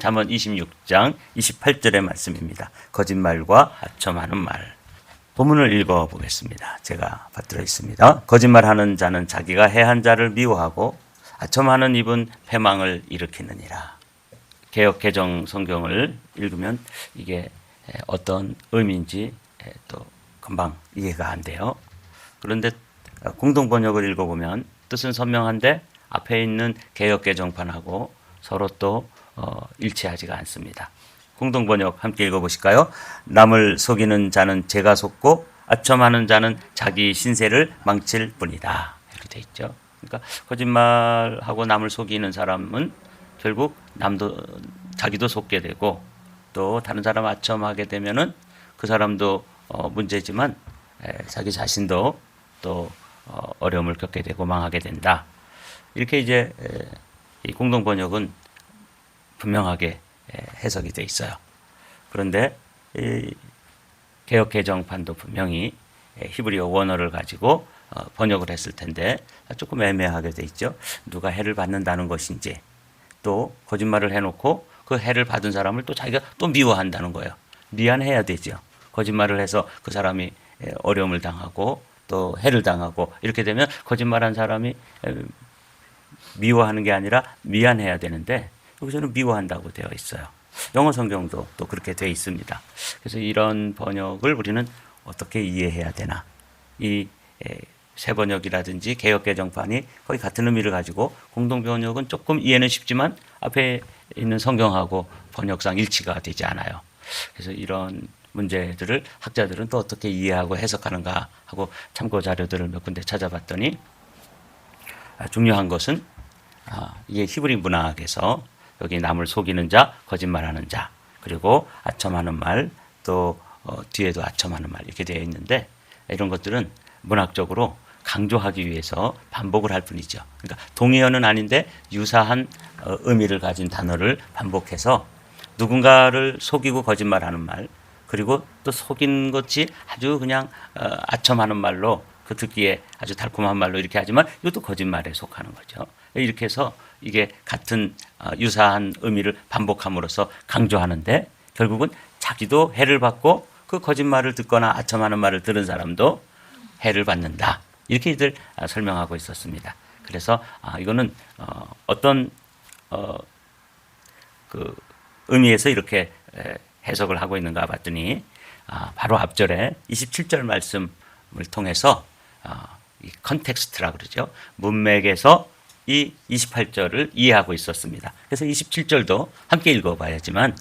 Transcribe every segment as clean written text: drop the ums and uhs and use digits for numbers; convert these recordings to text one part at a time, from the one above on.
잠언 26장 28절의 말씀입니다. 거짓말과 아첨하는 말. 본문을 읽어보겠습니다. 제가 받들어 있습니다. 거짓말하는 자는 자기가 해한 자를 미워하고 아첨하는 입은 패망을 일으키느니라. 개역 개정 성경을 읽으면 이게 어떤 의미인지 또 금방 이해가 안 돼요. 그런데 공동 번역을 읽어보면 뜻은 선명한데 앞에 있는 개역 개정판하고 서로 또 일치하지가 않습니다. 공동 번역 함께 읽어보실까요? 남을 속이는 자는 죄가 속고 아첨하는 자는 자기 신세를 망칠 뿐이다. 이렇게 돼 있죠. 그러니까 거짓말하고 남을 속이는 사람은 결국 자기도 속게 되고 또 다른 사람 아첨하게 되면은 그 사람도 문제지만 자기 자신도 또 어려움을 겪게 되고 망하게 된다. 이렇게 이제 이 공동 번역은 분명하게 해석이 돼 있어요. 그런데 이 개역 개정판도 분명히 히브리어 원어를 가지고 번역을 했을 텐데 조금 애매하게 돼 있죠. 누가 해를 받는다는 것인지 또 거짓말을 해놓고 그 해를 받은 사람을 또 자기가 또 미워한다는 거예요. 미안해야 되죠. 거짓말을 해서 그 사람이 어려움을 당하고 또 해를 당하고 이렇게 되면 거짓말한 사람이 미워하는 게 아니라 미안해야 되는데 여기서는 미워한다고 되어 있어요. 영어 성경도 또 그렇게 되어 있습니다. 그래서 이런 번역을 우리는 어떻게 이해해야 되나? 이 새 번역이라든지 개역 개정판이 거의 같은 의미를 가지고 공동 번역은 조금 이해는 쉽지만 앞에 있는 성경하고 번역상 일치가 되지 않아요. 그래서 이런 문제들을 학자들은 또 어떻게 이해하고 해석하는가 하고 참고 자료들을 몇 군데 찾아봤더니 중요한 것은 이게 히브리 문학에서 여기 남을 속이는 자, 거짓말하는 자, 그리고 아첨하는 말, 또 뒤에도 아첨하는 말 이렇게 되어 있는데 이런 것들은 문학적으로 강조하기 위해서 반복을 할 뿐이죠. 그러니까 동의어는 아닌데 유사한 의미를 가진 단어를 반복해서 누군가를 속이고 거짓말하는 말, 그리고 또 속인 것이 아주 그냥 아첨하는 말로 그 듣기에 아주 달콤한 말로 이렇게 하지만 이것도 거짓말에 속하는 거죠. 이렇게 해서 이게 같은 유사한 의미를 반복함으로써 강조하는데 결국은 자기도 해를 받고 그 거짓말을 듣거나 아첨하는 말을 들은 사람도 해를 받는다. 이렇게 이들 설명하고 있었습니다. 그래서 이거는 어떤 그 의미에서 이렇게 해석을 하고 있는가 봤더니 바로 앞절에 27절 말씀을 통해서 이 컨텍스트라 그러죠. 문맥에서 이 28절을 이해하고 있었습니다. 그래서 27절도 함께 읽어봐야지만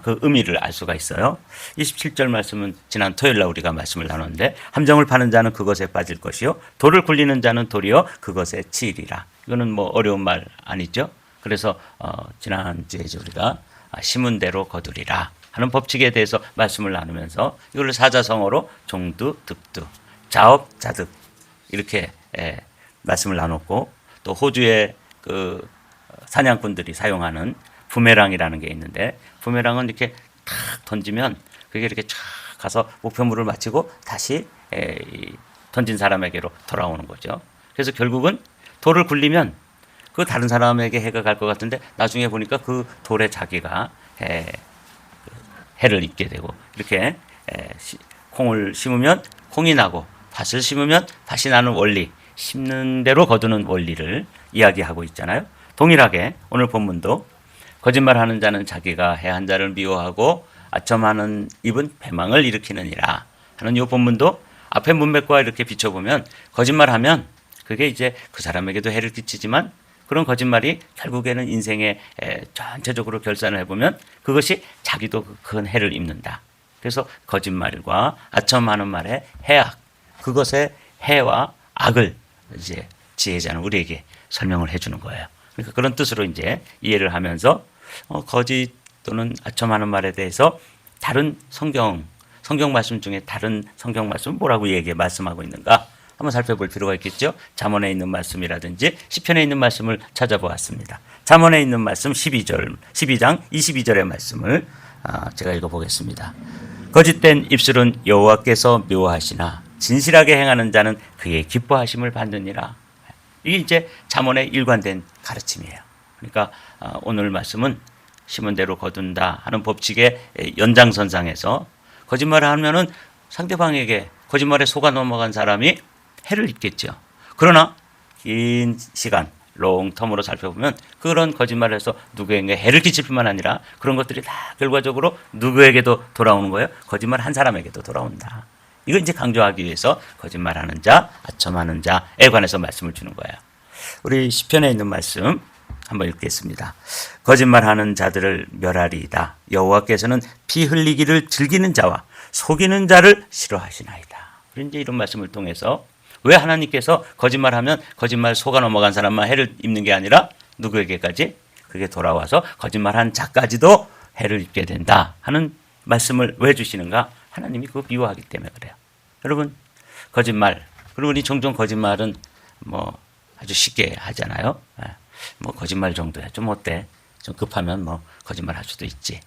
그 의미를 알 수가 있어요. 27절 말씀은 지난 토요일 날 우리가 말씀을 나눴는데 함정을 파는 자는 그것에 빠질 것이요 돌을 굴리는 자는 도리어 그것에 치이리라. 이거는 뭐 어려운 말 아니죠. 그래서 지난주에 우리가 심은 대로 거두리라 하는 법칙에 대해서 말씀을 나누면서 이걸 사자성어로 종두, 득두, 자업, 자득 이렇게 말씀을 나눴고 또 호주의 그 사냥꾼들이 사용하는 부메랑이라는 게 있는데 부메랑은 이렇게 탁 던지면 그게 이렇게 쫙 가서 목표물을 맞추고 다시 던진 사람에게로 돌아오는 거죠. 그래서 결국은 돌을 굴리면 그 다른 사람에게 해가 갈 것 같은데 나중에 보니까 그 돌에 자기가 해를 입게 되고 이렇게 콩을 심으면 콩이 나고 밭을 심으면 밭이 나는 원리, 심는 대로 거두는 원리를 이야기하고 있잖아요. 동일하게 오늘 본문도 거짓말하는 자는 자기가 해한 자를 미워하고 아첨하는 입은 패망을 일으키느니라 하는 이 본문도 앞에 문맥과 이렇게 비춰보면 거짓말하면 그게 이제 그 사람에게도 해를 끼치지만 그런 거짓말이 결국에는 인생에 전체적으로 결산을 해보면 그것이 자기도 큰 해를 입는다. 그래서 거짓말과 아첨하는 말의 해악, 그것의 해와 악을 이제 지혜자는 우리에게 설명을 해주는 거예요. 그러니까 그런 뜻으로 이제 이해를 하면서 거짓 또는 아첨하는 말에 대해서 다른 성경 말씀 중에 다른 성경 말씀은 뭐라고 말씀하고 있는가 한번 살펴볼 필요가 있겠죠. 잠언에 있는 말씀이라든지 시편에 있는 말씀을 찾아보았습니다. 잠언에 있는 말씀 12장 22절의 말씀을 제가 읽어보겠습니다. 거짓된 입술은 여호와께서 묘하시나 진실하게 행하는 자는 그의 기뻐하심을 받느니라. 이게 이제 잠언의 일관된 가르침이에요. 그러니까 오늘 말씀은 심은 대로 거둔다 하는 법칙의 연장선상에서 거짓말을 하면은 상대방에게 거짓말에 속아 넘어간 사람이 해를 입겠죠. 그러나 긴 시간 롱텀으로 살펴보면 그런 거짓말을 해서 누구에게 해를 끼칠 뿐만 아니라 그런 것들이 다 결과적으로 누구에게도 돌아오는 거예요. 거짓말 한 사람에게도 돌아온다. 이걸 이제 강조하기 위해서 거짓말하는 자, 아첨하는 자에 관해서 말씀을 주는 거예요. 우리 시편에 있는 말씀 한번 읽겠습니다. 거짓말하는 자들을 멸하리이다. 여호와께서는 피 흘리기를 즐기는 자와 속이는 자를 싫어하시나이다. 이제 이런 말씀을 통해서 왜 하나님께서 거짓말하면 거짓말 속아 넘어간 사람만 해를 입는 게 아니라 누구에게까지 그게 돌아와서 거짓말한 자까지도 해를 입게 된다 하는 말씀을 왜 주시는가? 하나님이 그거 미워하기 때문에 그래요. 여러분 거짓말, 그리고 우리 종종 거짓말은 뭐 아주 쉽게 하잖아요. 뭐 거짓말 정도야 좀 어때? 좀 급하면 뭐 거짓말 할 수도 있지.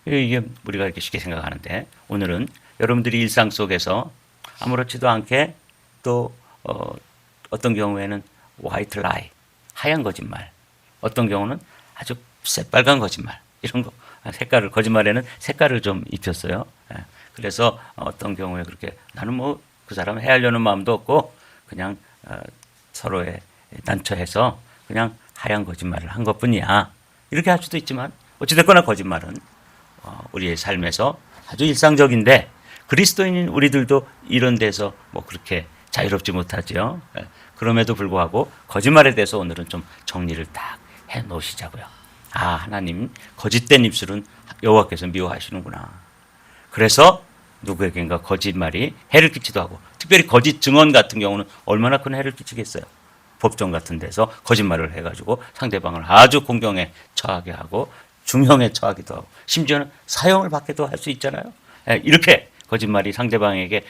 이게 우리가 이렇게 쉽게 생각하는데 오늘은 여러분들이 일상 속에서 아무렇지도 않게 또 어떤 경우에는 화이트 라이, 하얀 거짓말, 어떤 경우는 아주 새빨간 거짓말, 이런 거 색깔을 거짓말에는 색깔을 좀 입혔어요. 그래서 어떤 경우에 그렇게 나는 뭐 그 사람 해하려는 마음도 없고 그냥 서로의 난처해서 그냥 하얀 거짓말을 한 것뿐이야. 이렇게 할 수도 있지만 어찌됐거나 거짓말은 우리의 삶에서 아주 일상적인데 그리스도인인 우리들도 이런 데서 뭐 그렇게 자유롭지 못하죠. 그럼에도 불구하고 거짓말에 대해서 오늘은 좀 정리를 딱 해 놓으시자고요. 아, 하나님 거짓된 입술은 여호와께서 미워하시는구나. 그래서 누구에겐가 거짓말이 해를 끼치도 하고, 특별히 거짓 증언 같은 경우는 얼마나 큰 해를 끼치겠어요. 법정 같은 데서 거짓말을 해가지고 상대방을 아주 공경에 처하게 하고 중형에 처하기도 하고 심지어는 사형을 받기도 할 수 있잖아요. 이렇게 거짓말이 상대방에게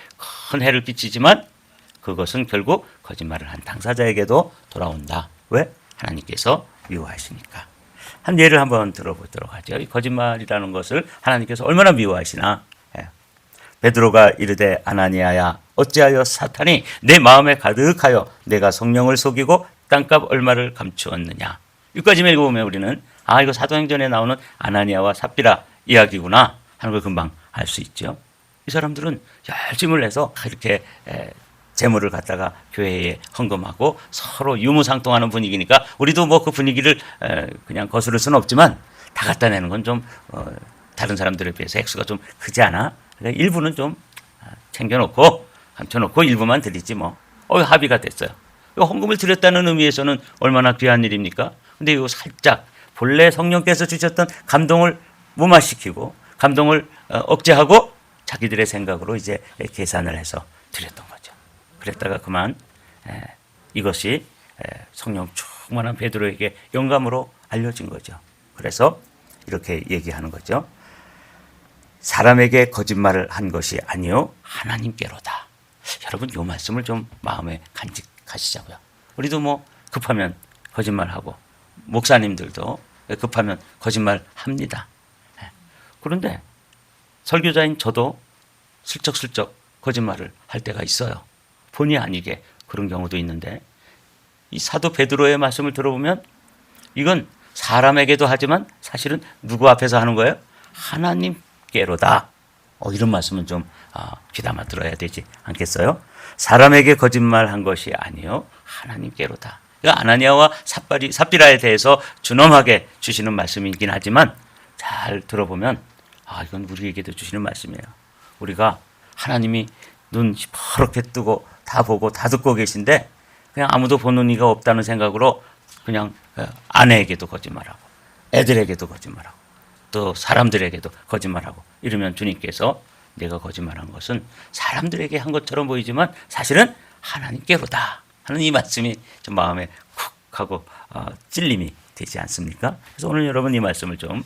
큰 해를 끼치지만 그것은 결국 거짓말을 한 당사자에게도 돌아온다. 왜? 하나님께서 미워하시니까. 한 예를 한번 들어보도록 하죠. 이 거짓말이라는 것을 하나님께서 얼마나 미워하시나. 베드로가 이르되 아나니아야 어찌하여 사탄이 내 마음에 가득하여 내가 성령을 속이고 땅값 얼마를 감추었느냐. 여기까지만 읽어보면 우리는 아, 이거 사도행전에 나오는 아나니아와 삽비라 이야기구나 하는 걸 금방 알 수 있죠. 이 사람들은 열심을 해서 이렇게 재물을 갖다가 교회에 헌금하고 서로 유무상통하는 분위기니까 우리도 뭐 그 분위기를 그냥 거스를 수는 없지만 다 갖다 내는 건 좀 다른 사람들에 비해서 액수가 좀 크지 않아? 그러니까 일부는 좀 챙겨놓고 감춰놓고 일부만 드리지 뭐. 합의가 됐어요. 헌금을 드렸다는 의미에서는 얼마나 귀한 일입니까? 근데 이거 살짝 본래 성령께서 주셨던 감동을 무마시키고 감동을 억제하고 자기들의 생각으로 이제 계산을 해서 드렸던 거죠. 그랬다가 그만 이것이 성령 충만한 베드로에게 영감으로 알려진 거죠. 그래서 이렇게 얘기하는 거죠. 사람에게 거짓말을 한 것이 아니요 하나님께로다. 여러분 이 말씀을 좀 마음에 간직하시자고요. 우리도 뭐 급하면 거짓말하고 목사님들도 급하면 거짓말합니다. 그런데 설교자인 저도 슬쩍슬쩍 거짓말을 할 때가 있어요. 본의 아니게 그런 경우도 있는데 이 사도 베드로의 말씀을 들어보면 이건 사람에게도 하지만 사실은 누구 앞에서 하는 거예요? 하나님께로다. 이런 말씀은 좀 귀담아 들어야 되지 않겠어요? 사람에게 거짓말한 것이 아니요 하나님께로다. 아나니아와 삽비라에 대해서 준엄하게 주시는 말씀이긴 하지만 잘 들어보면 이건 우리에게도 주시는 말씀이에요. 우리가 하나님이 눈 시퍼렇게 뜨고 다 보고 다 듣고 계신데 그냥 아무도 보는 이가 없다는 생각으로 그냥 아내에게도 거짓말하고 애들에게도 거짓말하고 또 사람들에게도 거짓말하고 이러면 주님께서 내가 거짓말한 것은 사람들에게 한 것처럼 보이지만 사실은 하나님께로다 하는 이 말씀이 좀 마음에 쿡 하고 찔림이 되지 않습니까? 그래서 오늘 여러분 이 말씀을 좀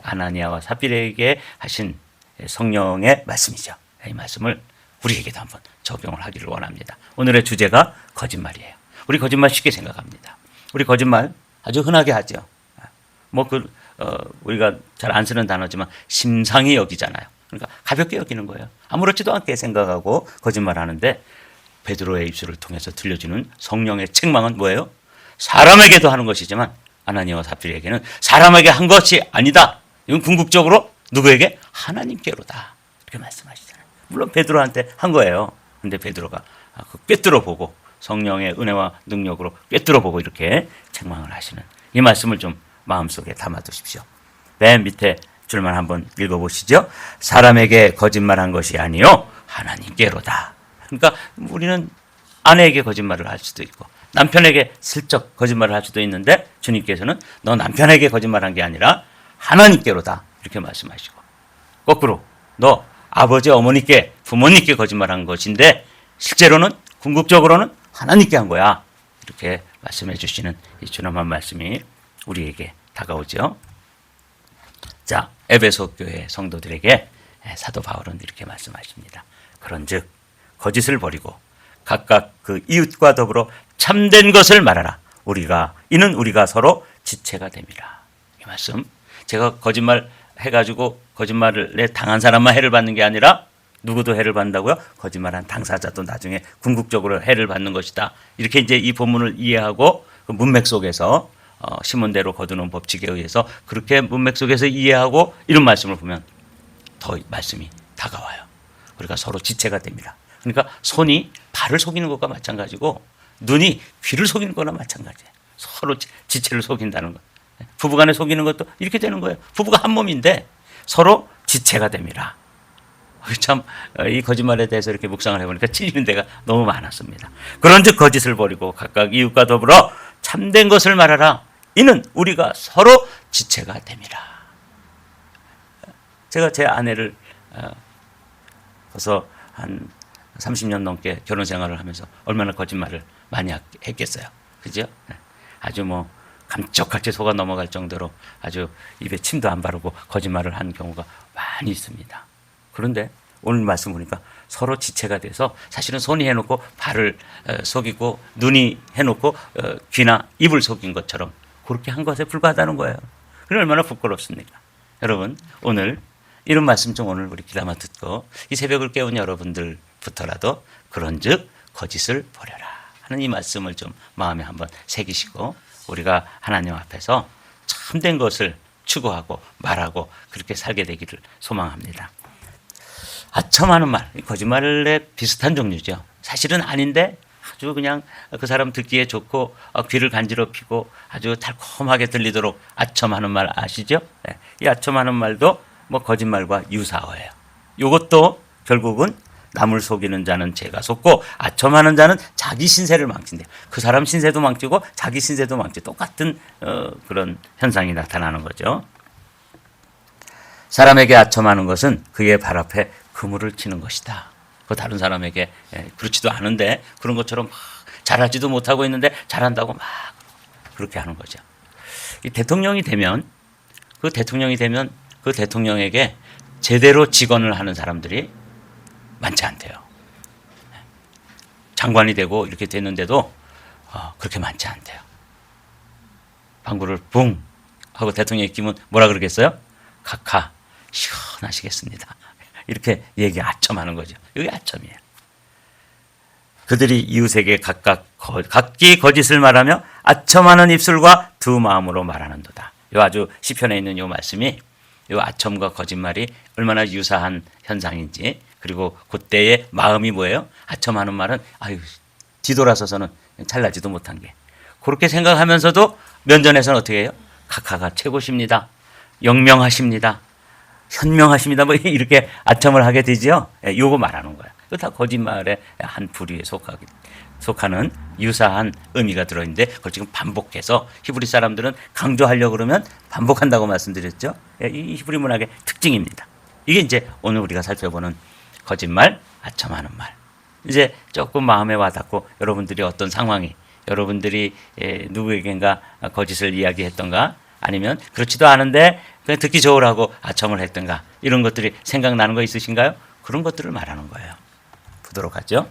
아나니아와 삽비라에게 하신 성령의 말씀이죠. 이 말씀을 우리에게도 한번 적용을 하기를 원합니다. 오늘의 주제가 거짓말이에요. 우리 거짓말 쉽게 생각합니다. 우리 거짓말 아주 흔하게 하죠. 우리가 잘 안 쓰는 단어지만 심상히 여기잖아요. 그러니까 가볍게 여기는 거예요. 아무렇지도 않게 생각하고 거짓말하는데 베드로의 입술을 통해서 들려주는 성령의 책망은 뭐예요? 사람에게도 하는 것이지만 아나니아와 삽비라에게는 사람에게 한 것이 아니다. 이건 궁극적으로 누구에게? 하나님께로다. 이렇게 말씀하시잖아요. 물론 베드로한테 한 거예요. 근데 베드로가 꿰뚫어 보고 성령의 은혜와 능력으로 꿰뚫어 보고 이렇게 책망을 하시는 이 말씀을 좀 마음속에 담아 두십시오. 맨 밑에 줄만 한번 읽어보시죠. 사람에게 거짓말한 것이 아니요 하나님께로다. 그러니까 우리는 아내에게 거짓말을 할 수도 있고 남편에게 슬쩍 거짓말을 할 수도 있는데 주님께서는 너 남편에게 거짓말한 게 아니라 하나님께로다 이렇게 말씀하시고 거꾸로 너 아버지 어머니께 부모님께 거짓말한 것인데 실제로는 궁극적으로는 하나님께 한 거야 이렇게 말씀해 주시는 이 준엄한 말씀이 우리에게 다가오죠. 자, 에베소 교회 성도들에게 사도 바울은 이렇게 말씀하십니다. 그런즉 거짓을 버리고 각각 그 이웃과 더불어 참된 것을 말하라. 이는 우리가 서로 지체가 됨이라. 이 말씀. 제가 거짓말 해가지고 거짓말을 당한 사람만 해를 받는 게 아니라 누구도 해를 받는다고요? 거짓말한 당사자도 나중에 궁극적으로 해를 받는 것이다. 이렇게 이제 이 본문을 이해하고 그 문맥 속에서 시몬대로 거두는 법칙에 의해서 그렇게 문맥 속에서 이해하고 이런 말씀을 보면 더 말씀이 다가와요. 우리가 서로 지체가 됩니다. 그러니까 손이 발을 속이는 것과 마찬가지고 눈이 귀를 속이는 거나 마찬가지예요. 서로 지체를 속인다는 것. 부부간에 속이는 것도 이렇게 되는 거예요. 부부가 한 몸인데 서로 지체가 됩니다. 참 이 거짓말에 대해서 이렇게 묵상을 해보니까 찔리는 데가 너무 많았습니다. 그런즉 거짓을 버리고 각각 이웃과 더불어 참된 것을 말하라. 이는 우리가 서로 지체가 됨이라. 제가 제 아내를 벌써 한 30년 넘게 결혼 생활을 하면서 얼마나 거짓말을 많이 했겠어요. 그죠? 아주 뭐 감쪽같이 속아 넘어갈 정도로 아주 입에 침도 안 바르고 거짓말을 한 경우가 많이 있습니다. 그런데 오늘 말씀 보니까 서로 지체가 돼서 사실은 손이 해놓고 발을 속이고 눈이 해놓고 귀나 입을 속인 것처럼 그렇게 한 것에 불과하다는 거예요. 그럼 얼마나 부끄럽습니까? 여러분 오늘 이런 말씀 좀 오늘 우리 귀담아 듣고 이 새벽을 깨운 여러분들부터라도 그런즉 거짓을 버려라 하는 이 말씀을 좀 마음에 한번 새기시고 우리가 하나님 앞에서 참된 것을 추구하고 말하고 그렇게 살게 되기를 소망합니다. 아첨하는 말, 거짓말에 비슷한 종류죠. 사실은 아닌데 아주 그냥 그 사람 듣기에 좋고 귀를 간지럽히고 아주 달콤하게 들리도록 아첨하는 말 아시죠? 이 아첨하는 말도 뭐 거짓말과 유사어예요. 이것도 결국은 남을 속이는 자는 죄가 속고 아첨하는 자는 자기 신세를 망친대요. 그 사람 신세도 망치고 자기 신세도 망치고 똑같은 그런 현상이 나타나는 거죠. 사람에게 아첨하는 것은 그의 발 앞에 그물을 치는 것이다. 그 다른 사람에게 그렇지도 않은데 그런 것처럼 막 잘하지도 못하고 있는데 잘한다고 막 그렇게 하는 거죠. 이 대통령이 되면 그 대통령에게 제대로 직언을 하는 사람들이 많지 않대요. 장관이 되고 이렇게 됐는데도 그렇게 많지 않대요. 방구를 붕 하고 대통령이 끼면 뭐라 그러겠어요? 카카 시원하시겠습니다. 이렇게 얘기 아첨하는 거죠. 이게 아첨이에요. 그들이 이웃에게 각기 거짓을 말하며 아첨하는 입술과 두 마음으로 말하는도다. 이 아주 시편에 있는 이 말씀이 이 아첨과 거짓말이 얼마나 유사한 현상인지 그리고 그때의 마음이 뭐예요? 아첨하는 말은 아유 뒤돌아서서는 잘나지도 못한 게 그렇게 생각하면서도 면전에서는 어떻게 해요? 카카가 최고십니다. 영명하십니다. 현명하십니다. 뭐 이렇게 아첨을 하게 되죠. 요거 말하는 거야. 이거 다 거짓말의 한 부류에 속하는 유사한 의미가 들어있는데 그걸 지금 반복해서 히브리 사람들은 강조하려고 그러면 반복한다고 말씀드렸죠. 이 히브리 문학의 특징입니다. 이게 이제 오늘 우리가 살펴보는 거짓말, 아첨하는 말. 이제 조금 마음에 와닿고 여러분들이 어떤 상황이 여러분들이 누구에겐가 거짓을 이야기했던가 아니면 그렇지도 않은데 그냥 듣기 좋으라고 아첨을 했던가 이런 것들이 생각나는 거 있으신가요? 그런 것들을 말하는 거예요. 보도록 하죠.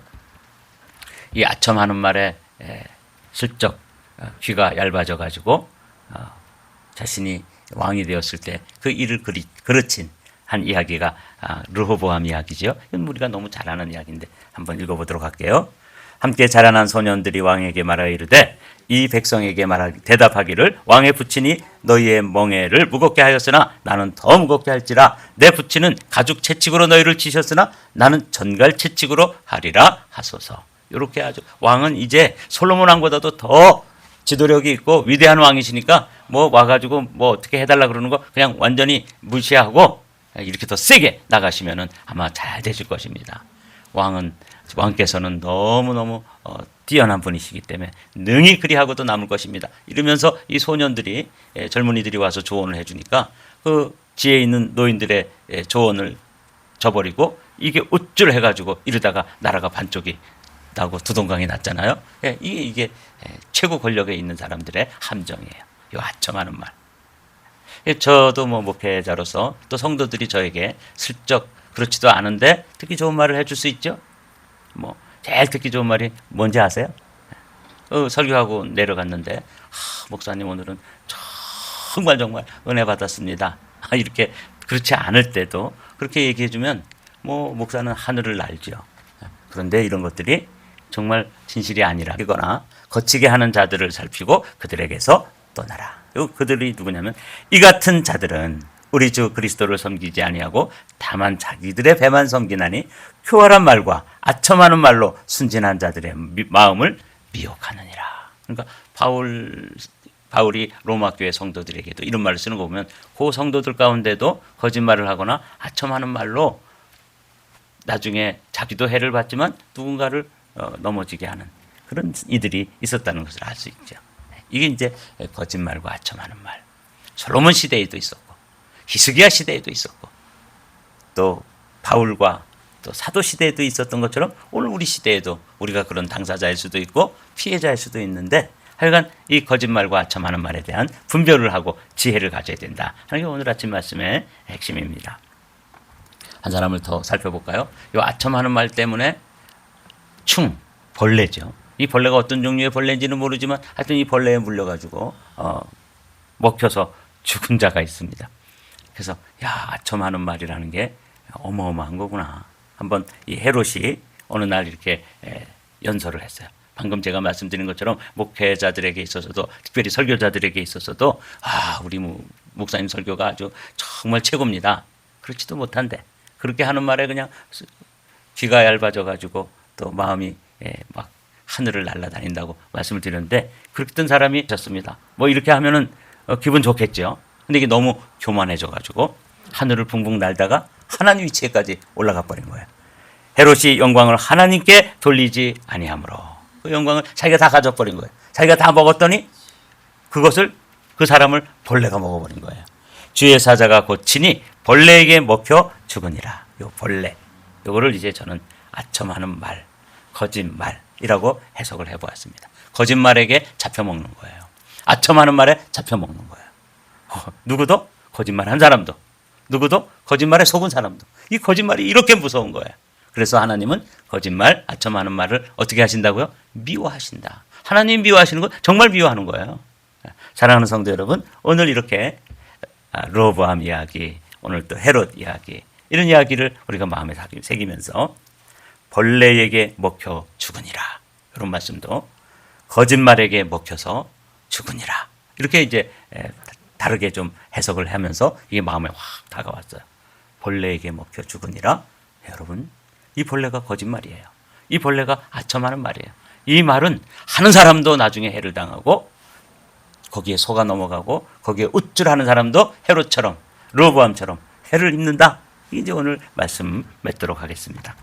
이 아첨하는 말에 슬쩍 귀가 얇아져 가지고 자신이 왕이 되었을 때 그 일을 그르친 한 이야기가 르호보암 이야기죠. 이건 우리가 너무 잘 아는 이야기인데 한번 읽어보도록 할게요. 함께 자라난 소년들이 왕에게 말하여 이르되 이 백성에게 대답하기를 왕의 부친이 너희의 멍에를 무겁게 하였으나 나는 더 무겁게 할지라 내 부친은 가죽 채찍으로 너희를 치셨으나 나는 전갈 채찍으로 하리라 하소서. 이렇게 하죠. 왕은 이제 솔로몬 왕보다도 더 지도력이 있고 위대한 왕이시니까 뭐 와가지고 뭐 어떻게 해달라 그러는 거 그냥 완전히 무시하고 이렇게 더 세게 나가시면은 아마 잘 되실 것입니다. 왕께서는 너무너무 뛰어난 분이시기 때문에 능히 그리하고도 남을 것입니다. 이러면서 이 소년들이 젊은이들이 와서 조언을 해주니까 그 지혜 있는 노인들의 조언을 저버리고 이게 우쭐해가지고 이러다가 나라가 반쪽이 나고 두동강이 났잖아요. 이게 최고 권력에 있는 사람들의 함정이에요. 이 아첨하는 말. 저도 뭐 목회자로서 또 성도들이 저에게 슬쩍 그렇지도 않은데 듣기 좋은 말을 해줄 수 있죠. 뭐 제일 듣기 좋은 말이 뭔지 아세요? 설교하고 내려갔는데 목사님 오늘은 정말 은혜 받았습니다. 이렇게 그렇지 않을 때도 그렇게 얘기해주면 뭐 목사는 하늘을 날죠. 그런데 이런 것들이 정말 진실이 아니라거나 거치게 하는 자들을 살피고 그들에게서 떠나라. 그들이 누구냐면 이 같은 자들은 우리 주 그리스도를 섬기지 아니하고 다만 자기들의 배만 섬기나니 교활한 말과 아첨하는 말로 순진한 자들의 마음을 미혹하느니라. 그러니까 바울이 로마 교회 성도들에게도 이런 말을 쓰는 거 보면 그 성도들 가운데도 거짓말을 하거나 아첨하는 말로 나중에 자기도 해를 받지만 누군가를 넘어지게 하는 그런 이들이 있었다는 것을 알 수 있죠. 이게 이제 거짓말과 아첨하는 말. 솔로몬 시대에도 있었고 히스기야 시대에도 있었고 또 바울과 또 사도 시대에도 있었던 것처럼 오늘 우리 시대에도 우리가 그런 당사자일 수도 있고 피해자일 수도 있는데 하여간 이 거짓말과 아첨하는 말에 대한 분별을 하고 지혜를 가져야 된다 하는 게 오늘 아침 말씀의 핵심입니다. 한 사람을 더 살펴볼까요? 이 아첨하는 말 때문에 벌레죠. 이 벌레가 어떤 종류의 벌레인지는 모르지만 하여튼 이 벌레에 물려가지고 먹혀서 죽은 자가 있습니다. 그래서 아첨하는 말이라는 게 어마어마한 거구나. 한번 이 헤롯이 어느 날 이렇게 연설을 했어요. 방금 제가 말씀드린 것처럼 목회자들에게 있어서도 특별히 설교자들에게 있어서도 우리 목사님 설교가 아주 정말 최고입니다. 그렇지도 못한데 그렇게 하는 말에 그냥 귀가 얇아져 가지고 또 마음이 막 하늘을 날아다닌다고 말씀을 드렸는데 그렇게 뜬 사람이 있었습니다. 뭐 이렇게 하면은 기분 좋겠죠. 근데 이게 너무 교만해져 가지고 하늘을 붕붕 날다가 하나님 위치에까지 올라가 버린 거예요. 헤롯이 영광을 하나님께 돌리지 아니하므로 그 영광을 자기가 다 가져버린 거예요. 자기가 다 먹었더니 그것을 그 사람을 벌레가 먹어버린 거예요. 주의 사자가 고치니 벌레에게 먹혀 죽으니라. 요 벌레, 요거를 이제 저는 아첨하는 말, 거짓말이라고 해석을 해보았습니다. 거짓말에게 잡혀먹는 거예요. 아첨하는 말에 잡혀먹는 거예요. 누구도 거짓말한 사람도, 누구도 거짓말에 속은 사람도. 이 거짓말이 이렇게 무서운 거예요. 그래서 하나님은 거짓말, 아첨하는 말을 어떻게 하신다고요? 미워하신다. 하나님 미워하시는 건 정말 미워하는 거예요. 사랑하는 성도 여러분, 오늘 이렇게 르호보암 이야기, 오늘 또 헤롯 이야기, 이런 이야기를 우리가 마음에 새기면서 벌레에게 먹혀 죽으니라. 이런 말씀도 거짓말에게 먹혀서 죽으니라. 이렇게 이제 다르게 좀 해석을 하면서 이게 마음에 확 다가왔어요. 벌레에게 먹혀 죽으니라. 여러분, 이 벌레가 거짓말이에요. 이 벌레가 아첨하는 말이에요. 이 말은 하는 사람도 나중에 해를 당하고 거기에 속아 넘어가고 거기에 우쭐하는 사람도 헤롯처럼 르호보암처럼 해를 입는다. 이제 오늘 말씀 맺도록 하겠습니다.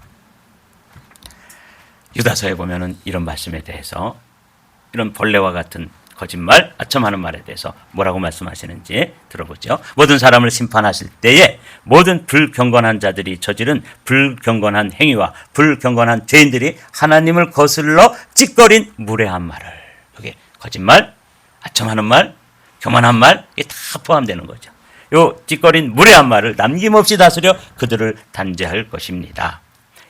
유다서에 보면은 이런 말씀에 대해서 이런 벌레와 같은 거짓말, 아첨하는 말에 대해서 뭐라고 말씀하시는지 들어보죠. 모든 사람을 심판하실 때에 모든 불경건한 자들이 저지른 불경건한 행위와 불경건한 죄인들이 하나님을 거슬러 찌꺼린 무례한 말을, 여기 거짓말, 아첨하는 말, 교만한 말, 이게 다 포함되는 거죠. 요 찌꺼린 무례한 말을 남김없이 다스려 그들을 단죄할 것입니다.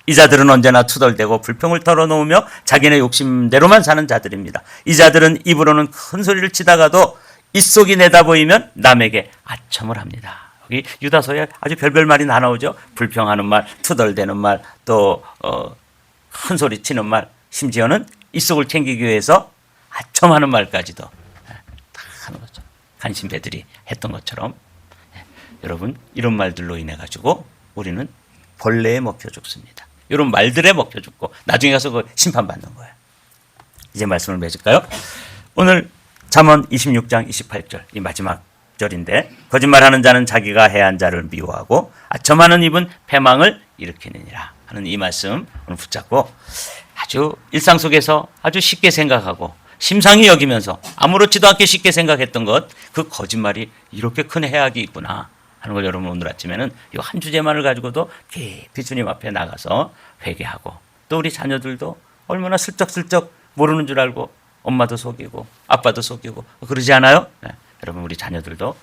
이 자들은 언제나 투덜대고 불평을 털어놓으며 자기네 욕심대로만 사는 자들입니다. 이 자들은 입으로는 큰 소리를 치다가도 입속이 내다 보이면 남에게 아첨을 합니다. 여기 유다서에 아주 별별 말이 다 나오죠. 불평하는 말, 투덜대는 말, 또 큰 소리 치는 말, 심지어는 입속을 챙기기 위해서 아첨하는 말까지도 다 하는 거죠. 간신배들이 했던 것처럼 여러분 이런 말들로 인해 가지고 우리는 벌레에 먹혀 죽습니다. 이런 말들에 먹혀 죽고 나중에 가서 그 심판받는 거예요. 이제 말씀을 맺을까요? 오늘 잠언 26장 28절 이 마지막 절인데 거짓말하는 자는 자기가 해한 자를 미워하고 아첨하는 입은 패망을 일으키느니라 하는 이 말씀 오늘 붙잡고 아주 일상 속에서 아주 쉽게 생각하고 심상히 여기면서 아무렇지도 않게 쉽게 생각했던 것 그 거짓말이 이렇게 큰 해악이 있구나 하는 걸 여러분 오늘 아침에는 이 한 주제만을 가지고도 깊이 주님 앞에 나가서 회개하고 또 우리 자녀들도 얼마나 슬쩍슬쩍 모르는 줄 알고 엄마도 속이고 아빠도 속이고 그러지 않아요? 네. 여러분 우리 자녀들도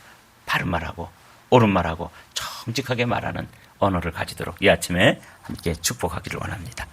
바른 말하고 옳은 말하고 정직하게 말하는 언어를 가지도록 이 아침에 함께 축복하기를 원합니다.